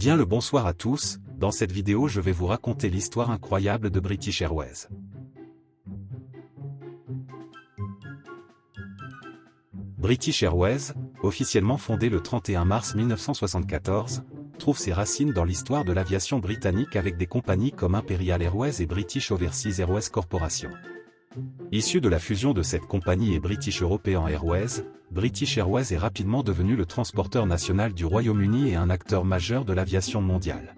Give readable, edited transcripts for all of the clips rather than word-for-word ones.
Bien le bonsoir à tous, dans cette vidéo je vais vous raconter l'histoire incroyable de British Airways. British Airways, officiellement fondée le 31 mars 1974, trouve ses racines dans l'histoire de l'aviation britannique avec des compagnies comme Imperial Airways et British Overseas Airways Corporation. Issu de la fusion de cette compagnie et British European Airways, British Airways est rapidement devenu le transporteur national du Royaume-Uni et un acteur majeur de l'aviation mondiale.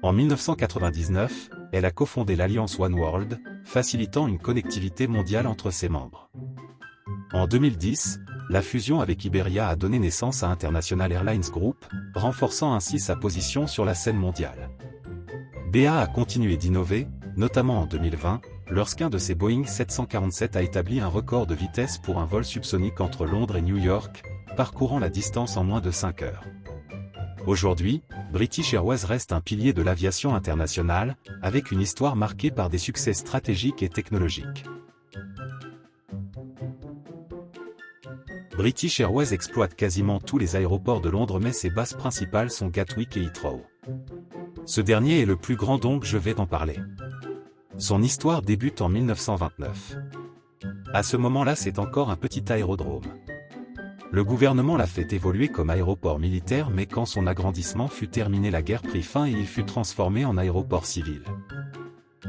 En 1999, elle a cofondé l'alliance One World, facilitant une connectivité mondiale entre ses membres. En 2010, la fusion avec Iberia a donné naissance à International Airlines Group, renforçant ainsi sa position sur la scène mondiale. BA a continué d'innover, notamment en 2020, lorsqu'un de ses Boeing 747 a établi un record de vitesse pour un vol subsonique entre Londres et New York, parcourant la distance en moins de 5 heures. Aujourd'hui, British Airways reste un pilier de l'aviation internationale, avec une histoire marquée par des succès stratégiques et technologiques. British Airways exploite quasiment tous les aéroports de Londres mais ses bases principales sont Gatwick et Heathrow. Ce dernier est le plus grand donc je vais en parler. Son histoire débute en 1929. À ce moment-là c'est encore un petit aérodrome. Le gouvernement l'a fait évoluer comme aéroport militaire mais quand son agrandissement fut terminé la guerre prit fin et il fut transformé en aéroport civil.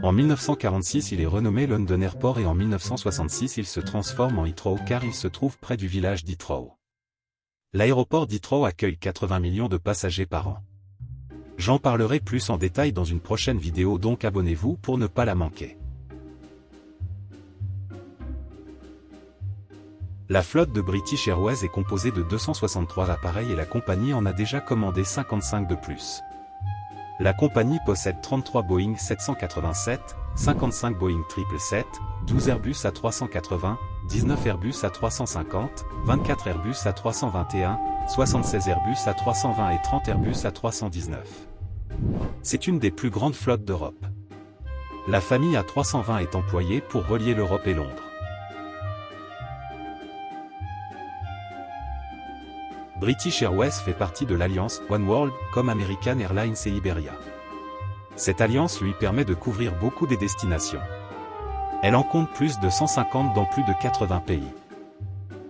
En 1946 il est renommé London Airport et en 1966 il se transforme en Heathrow car il se trouve près du village d'Heathrow. L'aéroport d'Heathrow accueille 80 millions de passagers par an. J'en parlerai plus en détail dans une prochaine vidéo donc abonnez-vous pour ne pas la manquer. La flotte de British Airways est composée de 263 appareils et la compagnie en a déjà commandé 55 de plus. La compagnie possède 33 Boeing 787, 55 Boeing 777, 12 Airbus A380, 19 Airbus A350, 24 Airbus A321, 76 Airbus A320 et 30 Airbus A319. C'est une des plus grandes flottes d'Europe. La famille A320 est employée pour relier l'Europe et Londres. British Airways fait partie de l'alliance One World comme American Airlines et Iberia. Cette alliance lui permet de couvrir beaucoup des destinations. Elle en compte plus de 150 dans plus de 80 pays.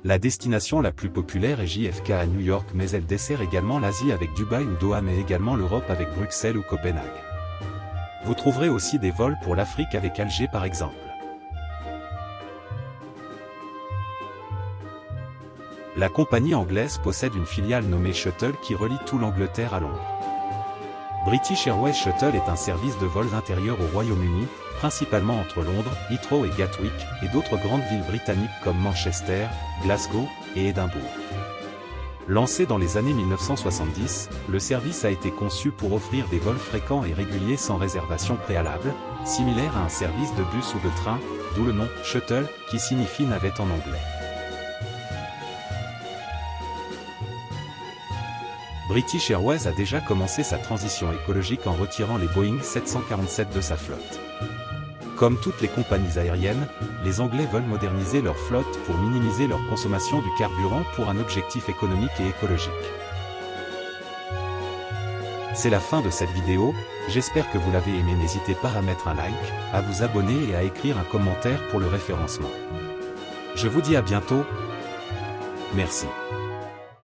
La destination la plus populaire est JFK à New York mais elle dessert également l'Asie avec Dubaï ou Doha mais également l'Europe avec Bruxelles ou Copenhague. Vous trouverez aussi des vols pour l'Afrique avec Alger par exemple. La compagnie anglaise possède une filiale nommée Shuttle qui relie tout l'Angleterre à Londres. British Airways Shuttle est un service de vols intérieurs au Royaume-Uni, principalement entre Londres, Heathrow et Gatwick, et d'autres grandes villes britanniques comme Manchester, Glasgow et Édimbourg. Lancé dans les années 1970, le service a été conçu pour offrir des vols fréquents et réguliers sans réservation préalable, similaire à un service de bus ou de train, d'où le nom « Shuttle » qui signifie navette en anglais. British Airways a déjà commencé sa transition écologique en retirant les Boeing 747 de sa flotte. Comme toutes les compagnies aériennes, les Anglais veulent moderniser leur flotte pour minimiser leur consommation du carburant pour un objectif économique et écologique. C'est la fin de cette vidéo, j'espère que vous l'avez aimé, n'hésitez pas à mettre un like, à vous abonner et à écrire un commentaire pour le référencement. Je vous dis à bientôt. Merci.